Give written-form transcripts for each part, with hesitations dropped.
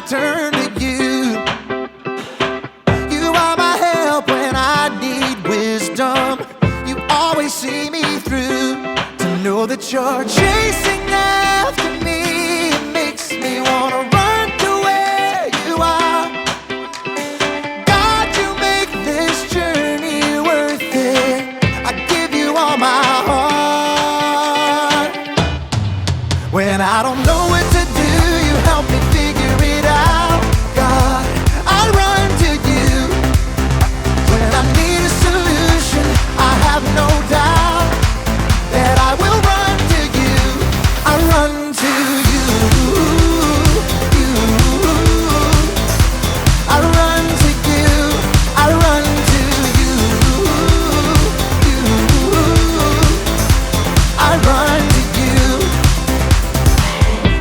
turn to you. You are my help when I need wisdom. You always see me through. To know that you're chasing after me, it makes me wanna run to where you are. God, you make this journey worth it. I give you all my heart. When I don't know what to do, you help me figure it out. God, I run to you. When I need a solution, I have no doubt that I will run to you. I run to you. I run to you. I run to you. I run to you.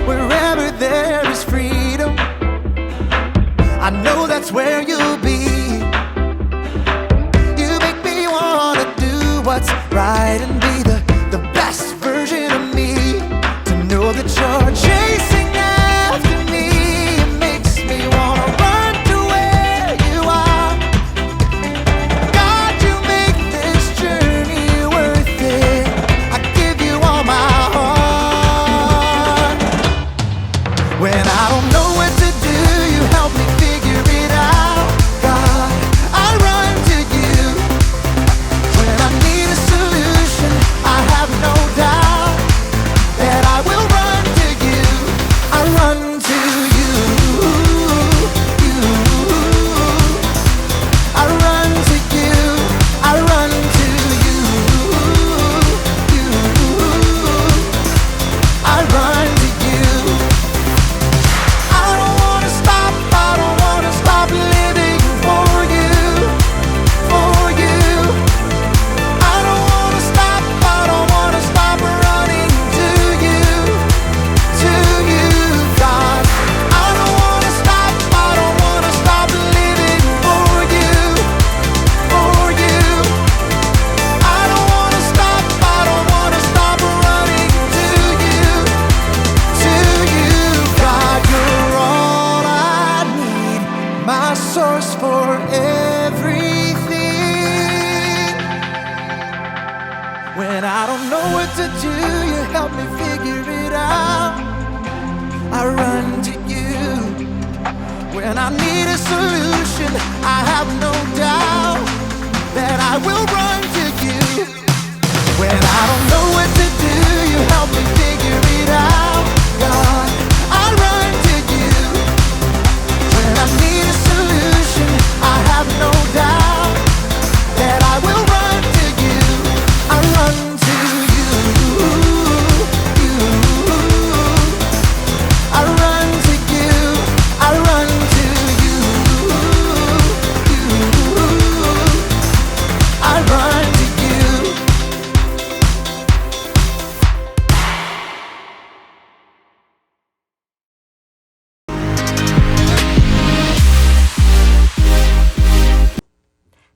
Wherever there is freedom, I know that's where you'll be. You make me wanna do what's right and be the best version of me. To know that you're chasing after me, it makes me wanna run to where you are. God, you make this journey worth it. I give you all my heart. When I don't know what to do, you help me figure it out. God, I run to you. When I need a solution, I have no doubt that I will run to you. I run to you. I run to you. I run to you. I run to you. I don't wanna stop, I don't wanna stop living for you, for you. I don't wanna stop, I don't wanna stop running to you, God. I don't wanna stop, I don't wanna stop living for you, for you. I don't wanna stop, I don't wanna stop running to you, God. You're all I need, my source for everything. When I don't know what to do, you help me figure it out. I run to you. When I need a solution, I have no doubt that I will run to you. When I don't know what to do, you help me figure it out. God, I run to you. When I need a solution, I have no doubt that I will run to you. I run to you. I run to you. I run to you. I run to you.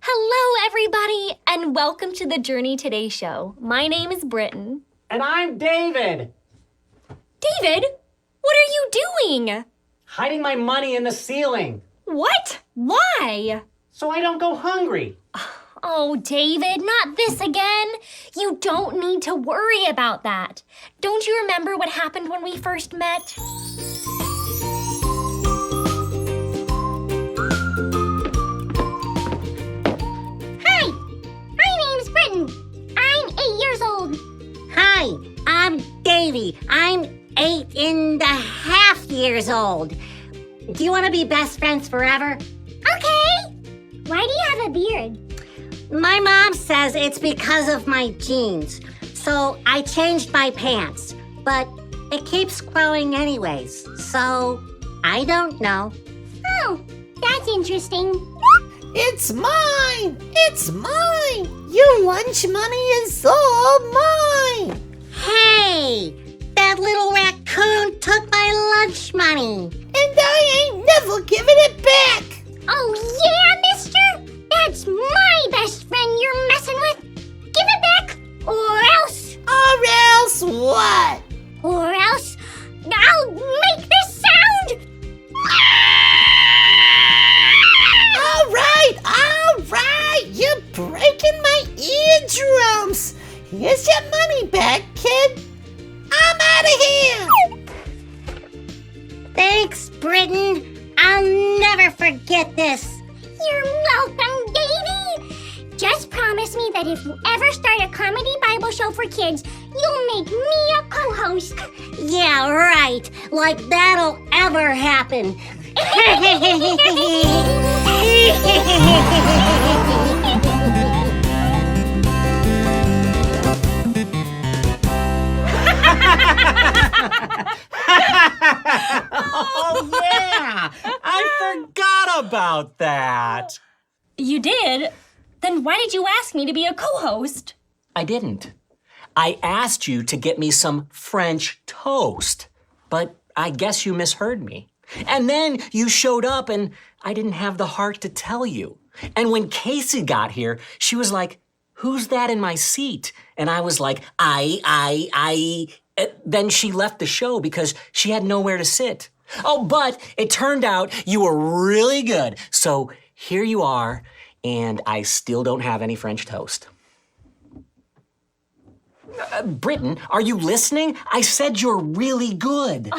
Hello, everybody, and welcome to the Journey Today show. My name is Britton. And I'm David, David, what are you doing? hiding my money in the ceiling What? Why? so I don't go hungry. Oh, David, not this again. You don't need to worry about that. Don't you remember what happened when we first met? Hi, my name's Britton. I'm 8 years old. Hi, I'm Davy. I'm 8.5 years old. Do you want to be best friends forever? Okay. Why do you have a beard? My mom says it's because of my genes. So I changed my pants. But it keeps growing anyways. So I don't know. Oh, that's interesting. It's mine! It's mine! Your lunch money is all mine! Hey, that little raccoon took my lunch money. And I ain't never giving it back! Oh yeah, mister? That's my best friend you're messing with. Give it back, or else. Or else what? Or else I'll make this sound. Britain. I'll never forget this. You're welcome, Davy. Just promise me that if you ever start a comedy Bible show for kids, you'll make me a co-host. Yeah, right. Like that'll ever happen. Oh, yeah! I forgot about that. You did? Then why did you ask me to be a co-host? I didn't. I asked you to get me some French toast, but I guess you misheard me. And then you showed up and I didn't have the heart to tell you. And when Casey got here, she was like, "Who's that in my seat?" And I was like, I. Then she left the show because she had nowhere to sit. Oh, but it turned out you were really good. So here you are, and I still don't have any French toast. Britton, are you listening? I said you're really good.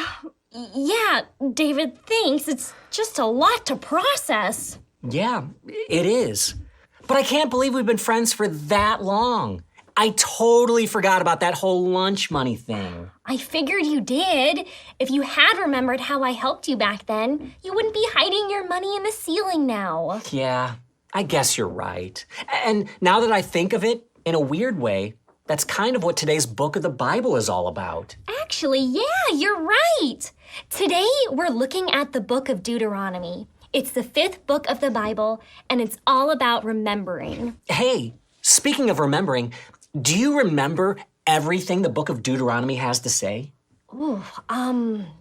Yeah, David, thanks. It's just a lot to process. Yeah, it is. But I can't believe we've been friends for that long. I totally forgot about that whole lunch money thing. I figured you did. If you had remembered how I helped you back then, you wouldn't be hiding your money in the ceiling now. Yeah, I guess you're right. And now that I think of it, in a weird way, that's kind of what today's book of the Bible is all about. Actually, yeah, you're right. Today, we're looking at the book of Deuteronomy. It's the 5th book of the Bible, and it's all about remembering. Hey, speaking of remembering, do you remember everything the book of Deuteronomy has to say?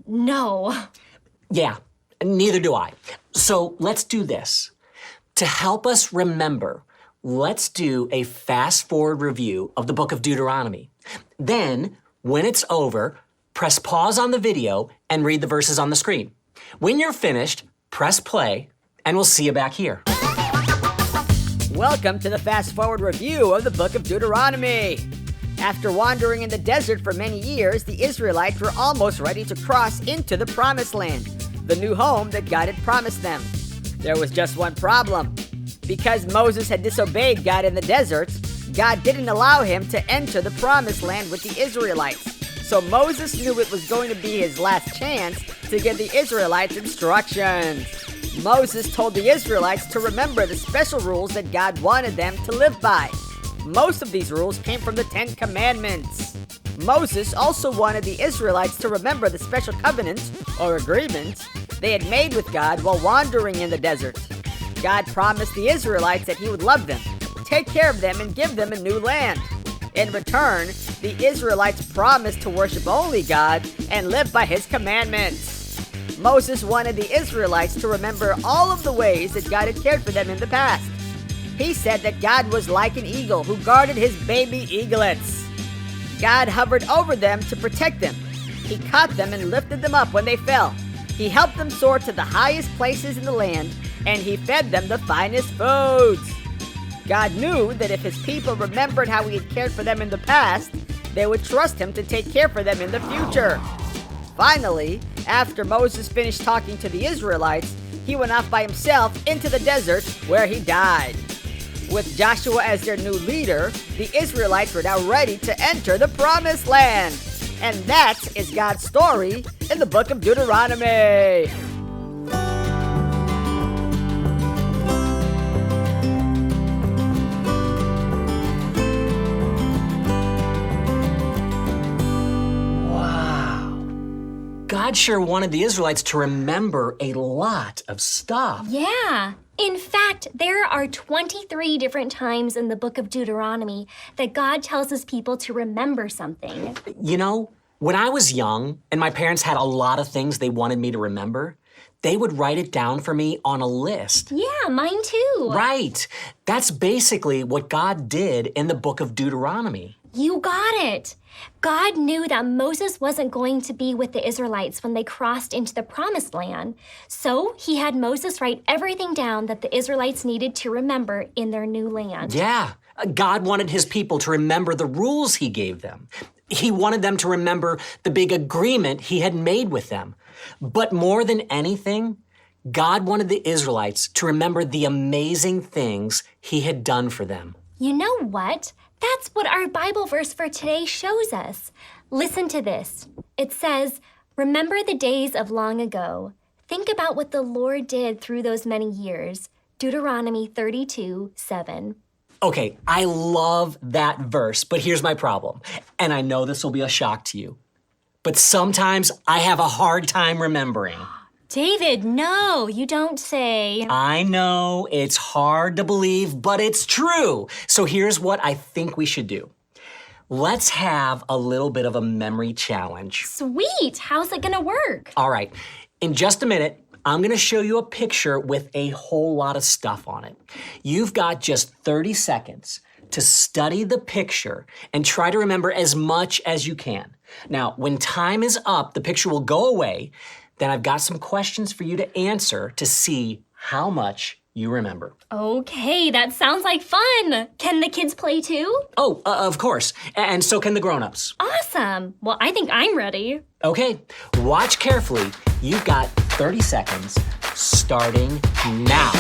No. Yeah, neither do I. So let's do this. To help us remember, let's do a fast-forward review of the book of Deuteronomy. Then, when it's over, press pause on the video and read the verses on the screen. When you're finished, press play, and we'll see you back here. Welcome to the fast-forward review of the book of Deuteronomy. After wandering in the desert for many years, the Israelites were almost ready to cross into the Promised Land, the new home that God had promised them. There was just one problem. Because Moses had disobeyed God in the desert, God didn't allow him to enter the Promised Land with the Israelites. So Moses knew it was going to be his last chance to give the Israelites instructions. Moses told the Israelites to remember the special rules that God wanted them to live by. Most of these rules came from the 10 Commandments. Moses also wanted the Israelites to remember the special covenants, or agreements, they had made with God while wandering in the desert. God promised the Israelites that he would love them, take care of them, and give them a new land. In return, the Israelites promised to worship only God and live by his commandments. Moses wanted the Israelites to remember all of the ways that God had cared for them in the past. He said that God was like an eagle who guarded his baby eaglets. God hovered over them to protect them. He caught them and lifted them up when they fell. He helped them soar to the highest places in the land, and he fed them the finest foods. God knew that if his people remembered how he had cared for them in the past, they would trust him to take care for them in the future. Finally, after Moses finished talking to the Israelites, he went off by himself into the desert where he died. With Joshua as their new leader, the Israelites were now ready to enter the Promised Land. And that is God's story in the book of Deuteronomy. God sure wanted the Israelites to remember a lot of stuff. Yeah. In fact, there are 23 different times in the book of Deuteronomy that God tells his people to remember something. You know, when I was young and my parents had a lot of things they wanted me to remember, they would write it down for me on a list. Yeah, mine too. Right. That's basically what God did in the book of Deuteronomy. You got it. God knew that Moses wasn't going to be with the Israelites when they crossed into the Promised Land. So he had Moses write everything down that the Israelites needed to remember in their new land. Yeah. God wanted his people to remember the rules he gave them. He wanted them to remember the big agreement he had made with them. But more than anything, God wanted the Israelites to remember the amazing things he had done for them. You know what? That's what our Bible verse for today shows us. Listen to this. It says, "Remember the days of long ago. Think about what the Lord did through those many years." Deuteronomy 32:7. Okay, I love that verse, but here's my problem. And I know this will be a shock to you. But sometimes I have a hard time remembering. David, no, you don't say. I know it's hard to believe, but it's true. So here's what I think we should do. Let's have a little bit of a memory challenge. Sweet, how's it gonna work? All right, in just a minute, I'm gonna show you a picture with a whole lot of stuff on it. You've got just 30 seconds to study the picture and try to remember as much as you can. Now, when time is up, the picture will go away. Then I've got some questions for you to answer to see how much you remember. Okay, that sounds like fun. Can the kids play too? Oh, of course. And so can the grown-ups. Awesome. Well, I think I'm ready. Okay, watch carefully. You've got 30 seconds starting now.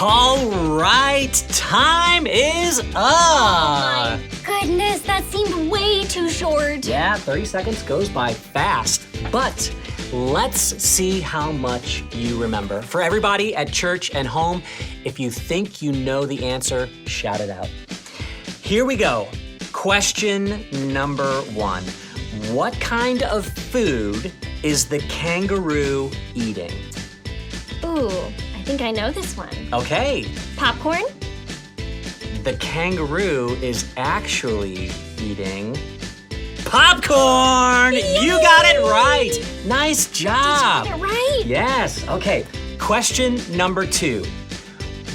All right, time is up. Goodness, that seemed way too short. Yeah, 30 seconds goes by fast, but let's see how much you remember. For everybody at church and home, if you think you know the answer, shout it out. Here we go. Question number 1. What kind of food is the kangaroo eating? Ooh, I think I know this one. Okay, Popcorn? the kangaroo is actually eating popcorn! You got it right! Nice job! Did you get it right? Yes, okay. Question number 2.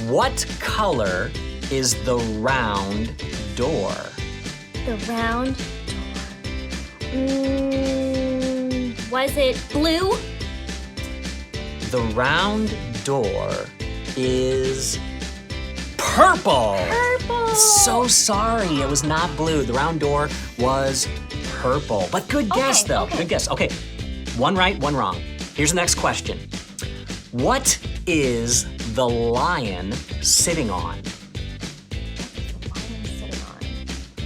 What color is the round door? The round door. Was it blue? The round door is purple. Purple. So sorry, it was not blue. The round door was purple. But good guess, though. okay. Good guess. Okay, one right, one wrong. Here's the next question. What is the lion sitting on?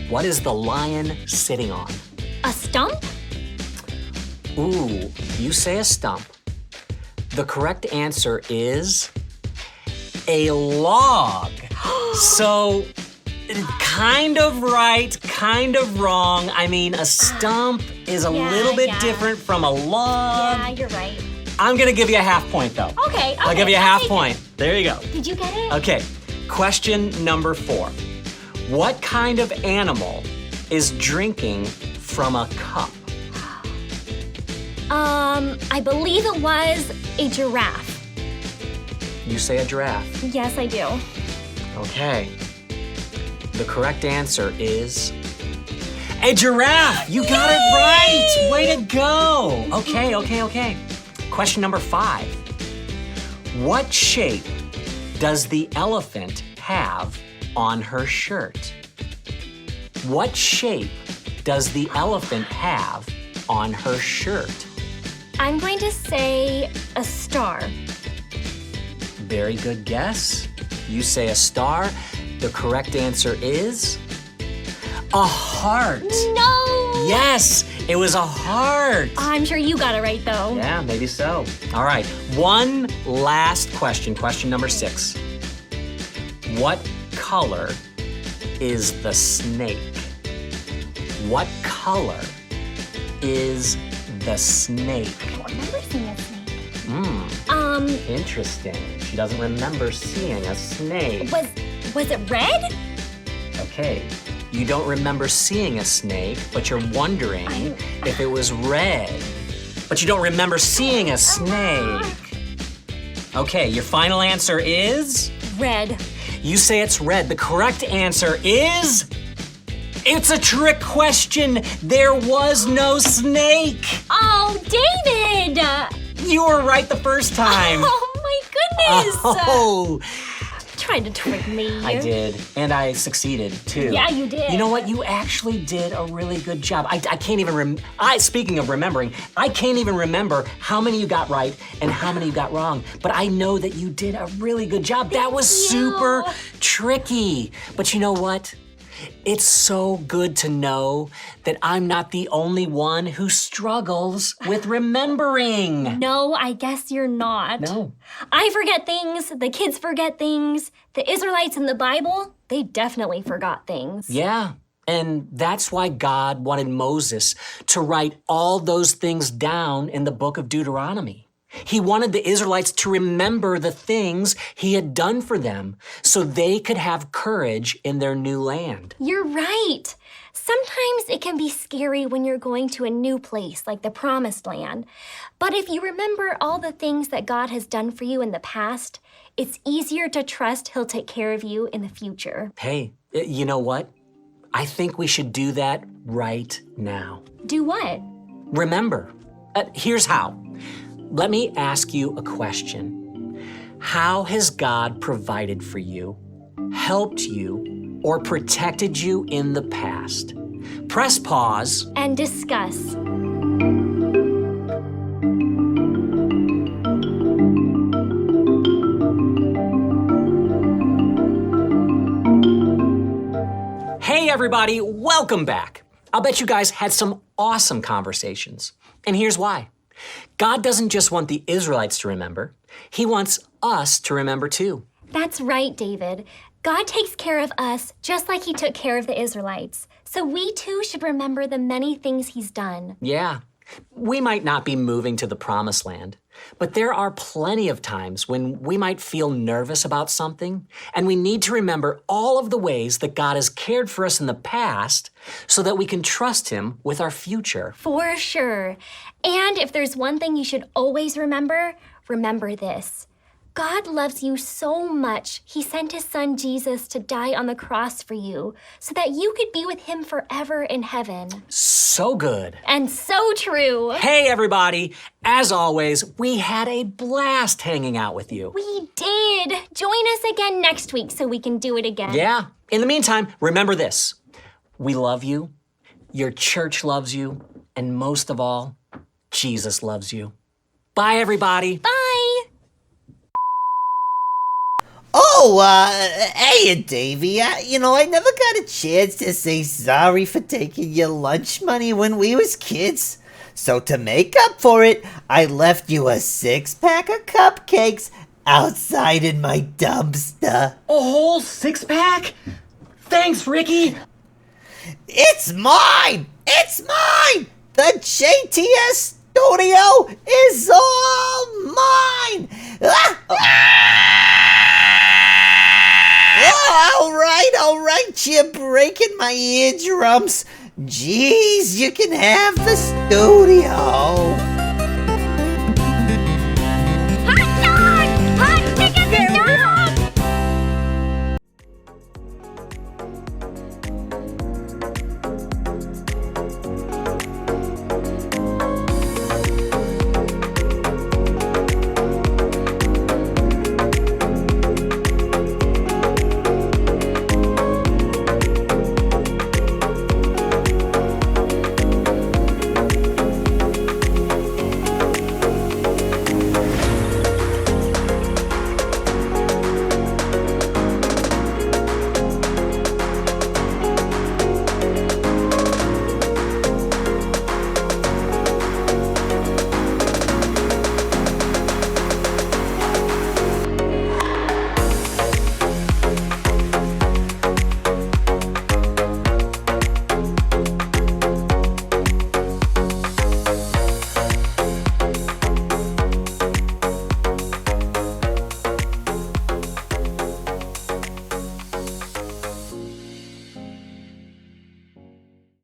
What is the lion sitting on? A stump? Ooh, you say a stump. The correct answer is a log. So, kind of right, kind of wrong. I mean, a stump is a little bit different from a log. Yeah, you're right. I'm gonna give you a half point, though. Okay, I'll give you a half take point. There you go. it. Did you get it? Okay, question number 4. What kind of animal is drinking from a cup? I believe it was a giraffe. You say a giraffe. Yes, I do. Okay. The correct answer is a giraffe. You got it right. Way to go. Okay. Question number 5. What shape does the elephant have on her shirt? What shape does the elephant have on her shirt? I'm going to say a star. Very good guess. You say a star. The correct answer is a heart. No! Yes, it was a heart. I'm sure you got it right, though. Yeah, maybe so. All right, one last question. Question number 6. What color is the snake? What color is the snake? I don't remember seeing a snake. Interesting. She doesn't remember seeing a snake. Was it red? Okay, You don't remember seeing a snake, but you're wondering if it was red. But you don't remember seeing a snake. Okay, your final answer is? Red. You say it's red. The correct answer is? It's a trick question. There was no snake. Oh, David! You were right the first time. Oh, my goodness! Oh, Tried to trick me. I did, and I succeeded too. Yeah, you did. You know what? You actually did a really good job. I can't even speaking of remembering, I can't even remember how many you got right and how many you got wrong. But I know that you did a really good job. That was super tricky. But you know what? It's so good to know that I'm not the only one who struggles with remembering. No, I guess you're not. No. I forget things. The kids forget things. The Israelites in the Bible, they definitely forgot things. Yeah. And that's why God wanted Moses to write all those things down in the book of Deuteronomy. He wanted the Israelites to remember the things he had done for them so they could have courage in their new land. You're right. Sometimes it can be scary when you're going to a new place like the Promised Land. But if you remember all the things that God has done for you in the past, it's easier to trust He'll take care of you in the future. Hey, you know what? I think we should do that right now. Do what? Remember. Here's how. Let me ask you a question. How has God provided for you, helped you, or protected you in the past? Press pause. And discuss. Hey everybody, welcome back. I'll bet you guys had some awesome conversations. And here's why. God doesn't just want the Israelites to remember. He wants us to remember too. That's right, David. God takes care of us just like He took care of the Israelites. So we too should remember the many things He's done. Yeah. We might not be moving to the Promised Land, but there are plenty of times when we might feel nervous about something, and we need to remember all of the ways that God has cared for us in the past so that we can trust Him with our future. For sure. And if there's one thing you should always remember, remember this. God loves you so much, He sent His Son Jesus to die on the cross for you so that you could be with Him forever in heaven. So good. And so true. Hey, everybody. As always, we had a blast hanging out with you. We did. Join us again next week so we can do it again. Yeah. In the meantime, remember this. We love you, your church loves you, and most of all, Jesus loves you. Bye, everybody. Bye. Oh, hey, Davey. I never got a chance to say sorry for taking your lunch money when we was kids. So to make up for it, I left you a 6-pack of cupcakes outside in my dumpster. A whole 6-pack? Thanks, Ricky. It's mine! It's mine! The JTS studio is all mine! All right, you're breaking my eardrums. Jeez, you can have the studio.